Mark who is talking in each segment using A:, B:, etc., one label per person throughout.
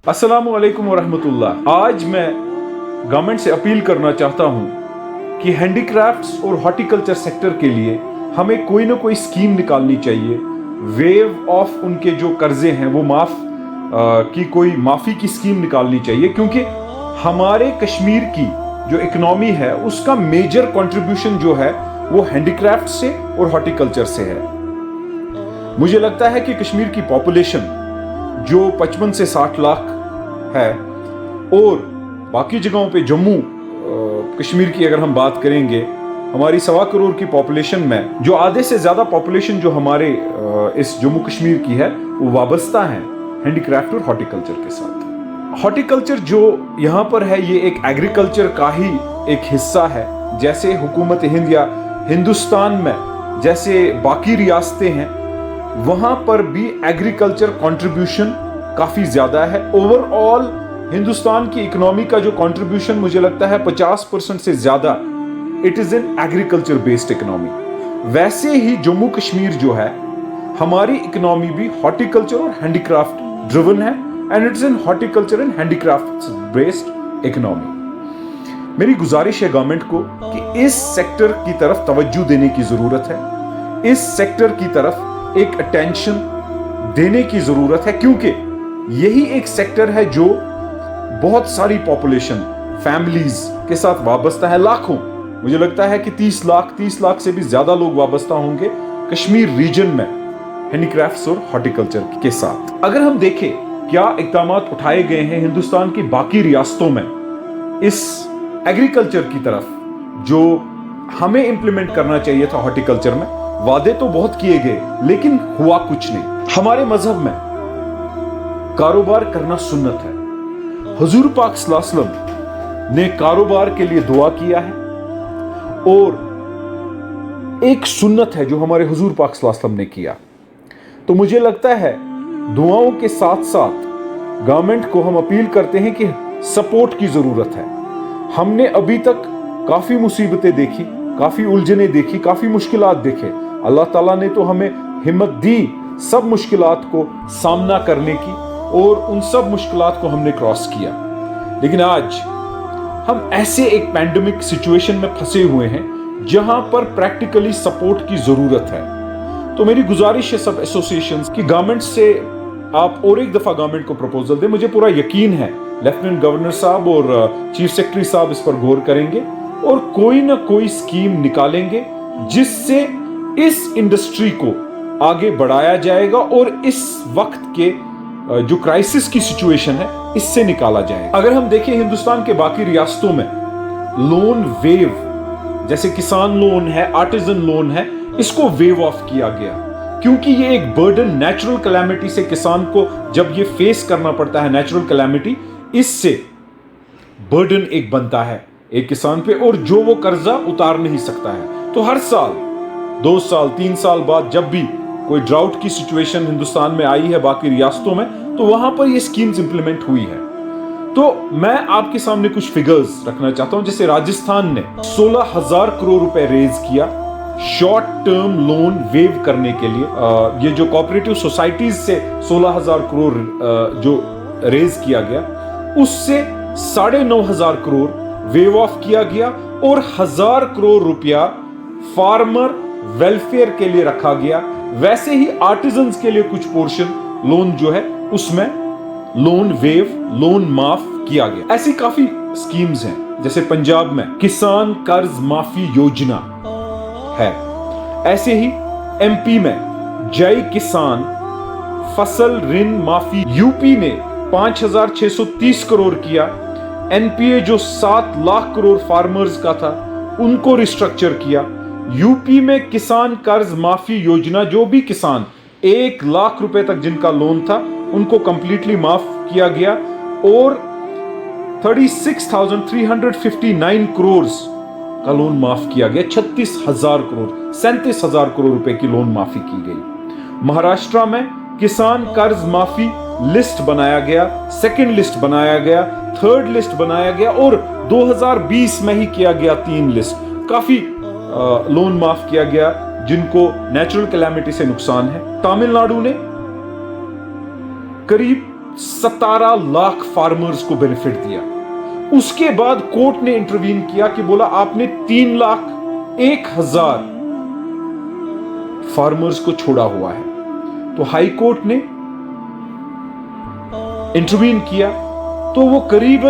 A: अस्सलामु अलैकुम वरहमतुल्लाह। आज मैं गवर्नमेंट से अपील करना चाहता हूं कि हैंडीक्राफ्ट्स और हॉर्टिकल्चर सेक्टर के लिए हमें कोई ना कोई स्कीम निकालनी चाहिए। वेव ऑफ उनके जो कर्जे हैं वो की कोई माफ़ी की स्कीम निकालनी चाहिए, क्योंकि हमारे कश्मीर की जो इकनॉमी है उसका मेजर कंट्रीब्यूशन जो है वो हैंडीक्राफ्ट से और हॉर्टिकल्चर से है। मुझे लगता है कि कश्मीर की पॉपुलेशन जो 55 से 60 लाख है और बाकी जगहों पे जम्मू कश्मीर की अगर हम बात करेंगे, हमारी 1.25 करोड़ की पॉपुलेशन में जो आधे से ज्यादा पॉपुलेशन जो हमारे इस जम्मू कश्मीर की है वो वाबस्ता है हैंडीक्राफ्ट और हॉर्टिकल्चर के साथ। हॉर्टिकल्चर जो यहाँ पर है ये एक एग्रीकल्चर का ही एक हिस्सा है। जैसे हुकूमत हिंद या हिंदुस्तान में जैसे बाकी रियासतें हैं वहां पर भी एग्रीकल्चर कंट्रीब्यूशन काफी ज्यादा है। ओवरऑल हिंदुस्तान की इकोनॉमी का जो कंट्रीब्यूशन मुझे लगता है 50% से ज्यादा it is in agriculture based economy. वैसे ही जम्मू कश्मीर जो है हमारी इकोनॉमी भी हॉर्टिकल्चर और हैंडीक्राफ्ट ड्रिवन है and it is in horticulture and handicraft based economy. मेरी गुजारिश है गवर्नमेंट को कि इस सेक्टर की तरफ तवज्जो देने की जरूरत है, इस सेक्टर की तरफ एक अटेंशन देने की जरूरत है, क्योंकि यही एक सेक्टर है जो बहुत सारी पॉपुलेशन फैमिलीज के साथ वाबस्ता है। लाखों, मुझे लगता है कि 30 लाख से भी ज्यादा लोग वाबस्ता होंगे कश्मीर रीजन में हैंडीक्राफ्ट्स और हॉर्टिकल्चर के साथ। अगर हम देखें क्या इकदाम उठाए गए हैं हिंदुस्तान की बाकी रियासतों में इस एग्रीकल्चर की तरफ, जो हमें इंप्लीमेंट करना चाहिए था हॉर्टिकल्चर में, वादे तो बहुत किए गए लेकिन हुआ कुछ नहीं। हमारे मजहब में कारोबार करना सुन्नत है। हुजूर पाक सल्लल्लाहु अलैहि वसल्लम ने कारोबार के लिए दुआ किया है और एक सुन्नत है जो हमारे हुजूर पाक सल्लल्लाहु अलैहि वसल्लम ने किया। तो मुझे लगता है दुआओं के साथ साथ गवर्नमेंट को हम अपील करते हैं कि सपोर्ट की जरूरत है। हमने अभी तक काफी मुसीबतें देखी, काफी उलझने देखी, काफी मुश्किलात देखे। अल्लाह ताला ने तो हमें हिम्मत दी सब मुश्किलात को सामना करने की और उन सब मुश्किलात को हमने क्रॉस किया। लेकिन आज हम ऐसे एक पैंडेमिक सिचुएशन में फंसे हुए हैं जहां पर प्रैक्टिकली सपोर्ट की जरूरत है। तो मेरी गुजारिश है सब एसोसिएशंस की गवर्नमेंट से आप और एक दफा गवर्नमेंट को प्रपोजल दें। मुझे पूरा यकीन है लेफ्टिनेंट गवर्नर साहब और चीफ सेक्रेटरी साहब इस पर गौर करेंगे और कोई ना कोई स्कीम निकालेंगे जिससे इस इंडस्ट्री को आगे बढ़ाया जाएगा और इस वक्त के जो क्राइसिस की सिचुएशन है इससे निकाला जाएगा। अगर हम देखें हिंदुस्तान के बाकी रियासतों में लोन वेव, जैसे किसान लोन है, आर्टिजन लोन है, इसको वेव ऑफ किया गया क्योंकि ये एक बर्डन नेचुरल कैलामिटी से किसान को जब ये फेस करना पड़ता है, नेचुरल कैलामिटी, इससे बर्डन एक बनता है एक किसान पे और जो वो कर्जा उतार नहीं सकता है। तो हर साल 2 साल 3 साल बाद जब भी कोई ड्राउट की सिचुएशन हिंदुस्तान में आई है बाकी रियासतों में, तो वहां पर ये स्कीम्स इंप्लीमेंट हुई है। तो मैं आपके सामने कुछ फिगर्स रखना चाहता हूं। जैसे राजस्थान ने 16,000 करोड़ रुपए रेज किया शॉर्ट टर्म लोन वेव करने के लिए। ये जो कोऑपरेटिव सोसाइटीज से 16,000 करोड़ जो रेज किया गया, उससे 9,500 करोड़ वेव ऑफ किया गया और 1,000 करोड़ रुपया फार्मर वेलफेयर के लिए रखा गया। वैसे ही आर्टिजन्स के लिए कुछ पोर्शन लोन जो है उसमें लोन वेव, लोन माफ किया गया। ऐसी काफी स्कीम्स हैं। जैसे पंजाब में किसान कर्ज माफी योजना है, ऐसे ही एमपी में जय किसान फसल ऋण माफी, यूपी ने 5,630 करोड़ किया। एनपीए जो 7 लाख करोड़ फार्मर्स का था उनको रिस्ट्रक्चर किया। यूपी में किसान कर्ज माफी योजना, जो भी किसान 1 लाख रुपए तक जिनका लोन था उनको कंप्लीटली माफ किया गया और 36,359 करोड़ का लोन माफ किया गया। 36,000 करोड़ 37,000 करोड़ रुपए की लोन माफी की गई। महाराष्ट्र में किसान कर्ज माफी लिस्ट बनाया गया, सेकंड लिस्ट बनाया गया, थर्ड लिस्ट बनाया गया और 2020 में ही किया गया 3 लिस्ट। काफी लोन माफ किया गया जिनको नेचुरल कैलामिटी से नुकसान है। तमिलनाडु ने करीब 17 लाख फार्मर्स को बेनिफिट दिया। उसके बाद कोर्ट ने इंटरवीन किया कि बोला आपने 3,01,000 फार्मर्स को छोड़ा हुआ है। तो हाई कोर्ट ने इंटरवीन किया तो वो करीब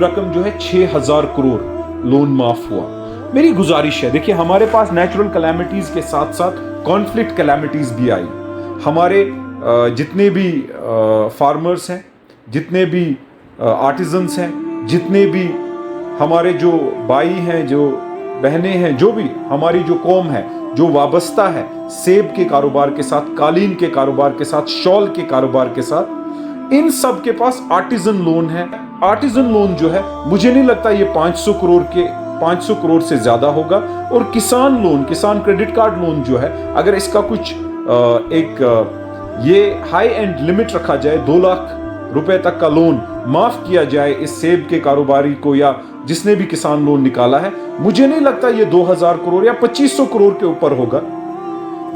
A: रकम जो है 6,000 करोड़ लोन माफ हुआ। मेरी गुजारिश है, देखिए हमारे पास नेचुरल कैलामिटीज के साथ साथ कॉन्फ्लिक्ट कैलामिटीज भी आई। हमारे जितने भी फार्मर्स हैं, जितने भी आर्टिजन्स हैं, जितने भी हमारे जो भाई हैं, जो बहनें हैं, जो भी हमारी जो कौम है जो वाबस्ता है सेब के कारोबार के साथ, कालीन के कारोबार के साथ, शॉल के कारोबार के साथ, इन सब के पास आर्टिजन लोन है। आर्टिजन लोन जो है मुझे नहीं लगता ये 500 करोड़ से ज्यादा होगा। और किसान लोन, किसान क्रेडिट कार्ड लोन जो है, अगर इसका कुछ ये हाई एंड लिमिट रखा जाए, 2 लाख रुपए तक का लोन माफ किया जाए इस सेब के कारोबारी को या जिसने भी किसान लोन निकाला है, मुझे नहीं लगता ये 2,000 करोड़ या 2,500 करोड़ के ऊपर होगा।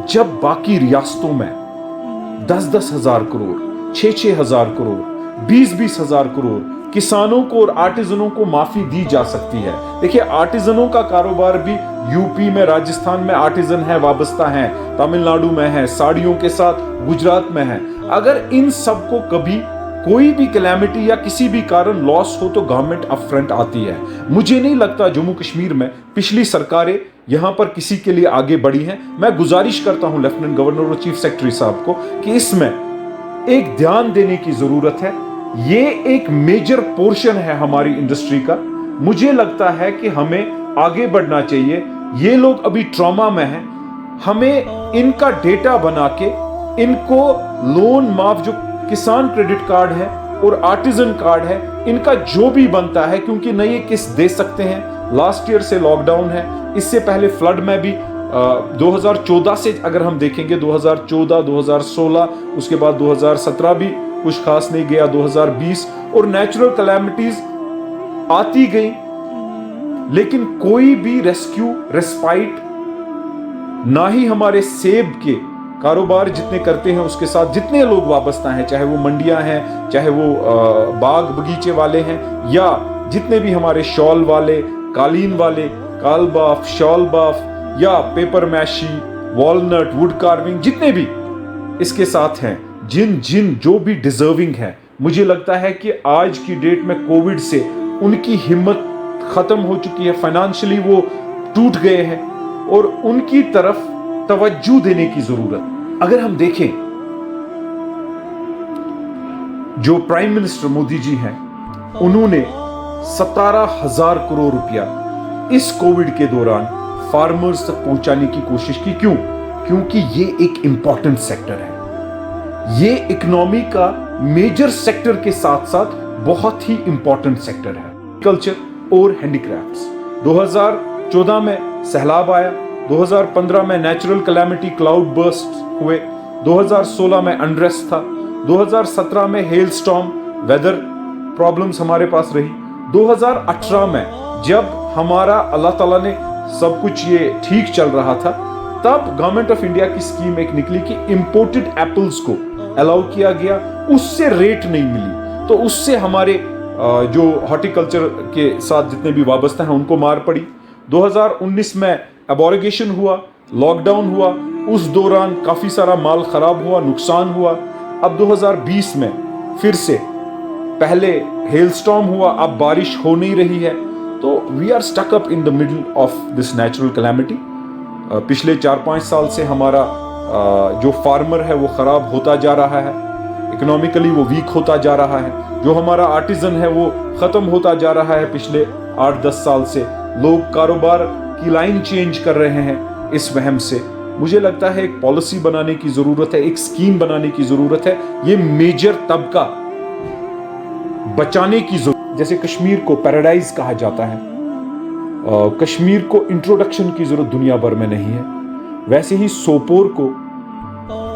A: जब बाकी रियासतों में 10-10 हजार करोड़, 6-6 हजार करोड़, 20-20 हजार करोड़ किसानों को और आर्टिजनों को माफी दी जा सकती है। देखिए आर्टिजनों का कारोबार भी यूपी में, राजस्थान में आर्टिजन है, वाबस्ता है, तमिलनाडु में है, साड़ियों के साथ गुजरात में है। अगर इन सबको कभी कोई भी कैलामिटी या किसी भी कारण लॉस हो तो गवर्नमेंट अपफ्रंट आती है। मुझे नहीं लगता जम्मू कश्मीर में पिछली सरकारें यहां पर किसी के लिए आगे बढ़ी हैं। मैं गुजारिश करता हूं लेफ्टिनेंट गवर्नर और चीफ सेक्रेटरी साहब को कि इसमें एक ध्यान देने की जरूरत है। ये एक मेजर पोर्शन है हमारी इंडस्ट्री का। मुझे लगता है कि हमें आगे बढ़ना चाहिए। ये लोग अभी ट्रॉमा में हैं, हमें इनका डेटा बना के इनको लोन माफ, जो किसान क्रेडिट कार्ड है और आर्टिजन कार्ड है, इनका जो भी बनता है, क्योंकि न ये किस्त दे सकते हैं। लास्ट ईयर से लॉकडाउन है, इससे पहले फ्लड में भी 2014 से अगर हम देखेंगे 2014, 2016, उसके बाद 2017 भी कुछ खास नहीं गया, 2020 और नेचुरल कैलामिटीज आती गई, लेकिन कोई भी रेस्क्यू रेस्पाइट ना ही हमारे सेब के कारोबार जितने करते हैं उसके साथ जितने लोग वाबस्ता हैं, चाहे वो मंडियां हैं, चाहे वो बाग बगीचे वाले हैं, या जितने भी हमारे शॉल वाले, कालीन वाले, कालबाफ, शॉल बाफ या paper meshy, walnut, wood carving, जितने भी इसके साथ हैं, जिन जो भी डिजर्विंग है, मुझे लगता है कि आज की डेट में कोविड से उनकी हिम्मत खत्म हो चुकी है, फाइनेंशियली वो टूट गए हैं और उनकी तरफ तवज्जो देने की जरूरत। अगर हम देखें जो प्राइम मिनिस्टर मोदी जी हैं, उन्होंने 17,000 करोड़ रुपया इस कोविड के दौरान फार्मर्स तक पहुंचाने की कोशिश की। क्यों? क्योंकि ये एक इंपॉर्टेंट सेक्टर है, ये इकोनॉमी का मेजर सेक्टर के साथ साथ बहुत ही इंपॉर्टेंट सेक्टर है। कल्चर और हैंडीक्राफ्ट्स। 2014 में सैलाब आया, 2015 में नेचुरल कैलामिटी क्लाउड बर्स्ट हुए, 2016 में अनरेस्ट था, 2017 में हेल स्टॉर्म वेदर प्रॉब्लम्स हमारे पास रही, 2018 में जब हमारा अल्लाह ताला ने सब कुछ ये ठीक चल रहा था, तब गवर्नमेंट ऑफ इंडिया की स्कीम एक निकली कि इंपोर्टेड एप्पल्स को अलाउ किया गया, उससे रेट नहीं मिली, तो उससे हमारे जो हॉर्टिकल्चर के साथ जितने भी वाबस्ता हैं उनको मार पड़ी। 2019 में एबॉर्गेशन हुआ, लॉकडाउन हुआ, उस दौरान काफी सारा माल खराब हुआ, नुकसान हुआ। अब 2020 में फिर से पहले हेलस्टॉर्म हुआ, अब बारिश हो नहीं रही है, तो we are stuck up in the middle of this natural calamity. पिछले 4-5 साल से हमारा जो फार्मर है वो खराब होता जा रहा है, इकोनॉमिकली वो वीक होता जा रहा है, जो हमारा आर्टिजन है वो खत्म होता जा रहा है। पिछले 8-10 साल से लोग कारोबार की लाइन चेंज कर रहे हैं इस वहम से। मुझे लगता है एक पॉलिसी बनाने की जरूरत है, एक स्कीम बनाने की जरूरत है, ये मेजर तबका बचाने की जरूरत। जैसे कश्मीर को पैराडाइज कहा जाता है, कश्मीर को इंट्रोडक्शन की जरूरत दुनिया भर में नहीं है, वैसे ही सोपोर को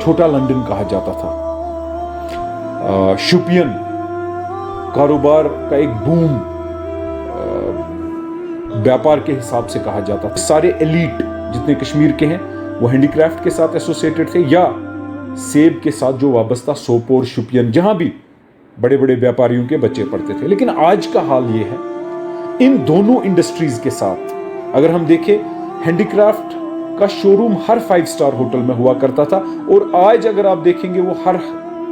A: छोटा लंदन कहा जाता था। शुपियन कारोबार का एक बूम व्यापार के हिसाब से कहा जाता था। सारे एलीट जितने कश्मीर के हैं वो हैंडीक्राफ्ट के साथ एसोसिएटेड थे या सेब के साथ जो वाबस्ता सोपोर, शुपियन, जहां भी बड़े बड़े व्यापारियों के बच्चे पढ़ते थे। लेकिन आज का हाल ये है, इन दोनों इंडस्ट्रीज के साथ अगर हम देखें, हैंडीक्राफ्ट का शोरूम हर 5 स्टार होटल में हुआ करता था, और आज अगर आप देखेंगे वो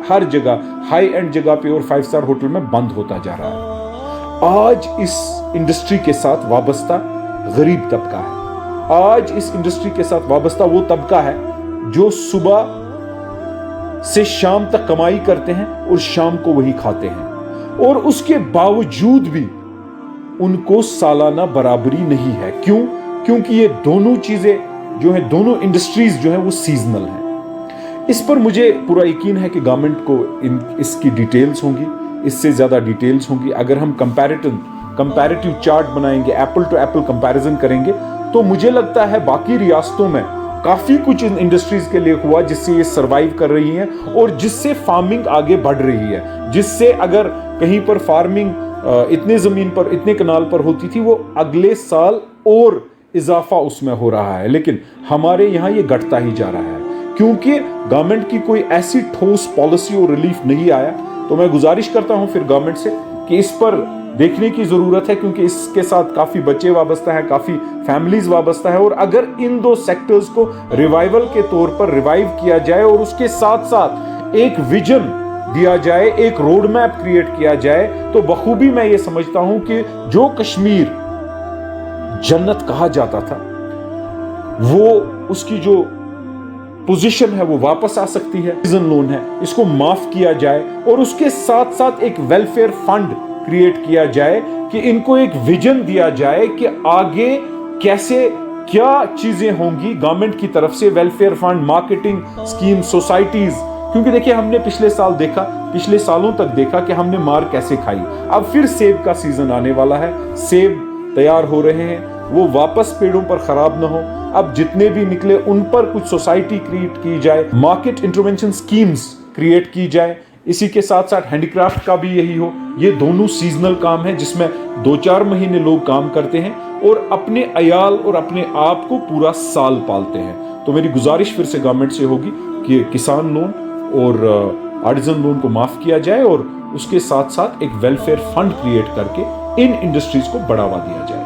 A: हर जगह, हाई एंड जगह पे और 5 स्टार होटल में बंद होता जा रहा है। आज इस इंडस्ट्री के साथ वाबस्ता गरीब तबका है। आज इस इंडस्ट्री के साथ वाबस्ता वो तबका है जो सुबह से शाम तक कमाई करते हैं और शाम को वही खाते हैं, और उसके बावजूद भी उनको सालाना बराबरी नहीं है। क्यों? क्योंकि ये दोनों चीजें जो है, दोनों इंडस्ट्रीज जो है वो सीजनल हैं। इस पर मुझे पूरा यकीन है कि गवर्नमेंट को इसकी डिटेल्स होंगी, इससे ज्यादा डिटेल्स होंगी। अगर हम कंपैरेटिव चार्ट बनाएंगे, एप्पल टू एप्पल कंपैरिजन करेंगे, तो मुझे लगता है बाकी रियासतों में काफी कुछ इन इंडस्ट्रीज के लिए हुआ जिससे ये सरवाइव कर रही हैं और जिससे फार्मिंग आगे बढ़ रही है, जिससे अगर कहीं पर फार्मिंग इतने जमीन पर, इतने कनाल पर होती थी, वो अगले साल और इजाफा उसमें हो रहा है। लेकिन हमारे यहां ये घटता ही जा रहा है क्योंकि गवर्नमेंट की कोई ऐसी ठोस पॉलिसी और रिलीफ नहीं आया। तो मैं गुजारिश करता हूं फिर गवर्नमेंट से कि इस पर देखने की जरूरत है, क्योंकि इसके साथ काफी बच्चे वाबस्ता है, काफी फैमिलीज वाबस्ता है, और अगर इन दो सेक्टर्स को रिवाइवल के तौर पर रिवाइव किया जाए और उसके साथ साथ एक विजन दिया जाए, एक रोड मैप क्रिएट किया जाए, तो बखूबी मैं ये समझता हूं कि जो कश्मीर जन्नत कहा जाता था, वो उसकी जो पोजीशन है वो वापस आ सकती है। सीजन लोन है, इसको माफ किया जाए और उसके साथ साथ एक वेलफेयर फंड क्रिएट किया जाए कि इनको एक विजन दिया जाए कि आगे कैसे क्या चीजें होंगी गवर्नमेंट की तरफ से, welfare fund, marketing scheme, societies. क्योंकि देखिए हमने पिछले सालों तक देखा कि हमने मार कैसे खाई। अब फिर सेब का सीजन आने वाला है, सेब तैयार हो रहे हैं, वो वापस पेड़ों पर खराब ना हो। अब जितने भी निकले उन पर कुछ सोसाइटी क्रिएट की जाए, मार्केट इंटरवेंशन स्कीम्स क्रिएट की जाए। इसी के साथ साथ हैंडीक्राफ्ट का भी यही हो। ये दोनों सीजनल काम है जिसमें 2-4 महीने लोग काम करते हैं और अपने अयाल और अपने आप को पूरा साल पालते हैं। तो मेरी गुजारिश फिर से गवर्नमेंट से होगी कि किसान लोन और आर्टिजन लोन को माफ किया जाए और उसके साथ साथ एक वेलफेयर फंड क्रिएट करके इन इंडस्ट्रीज को बढ़ावा दिया जाए।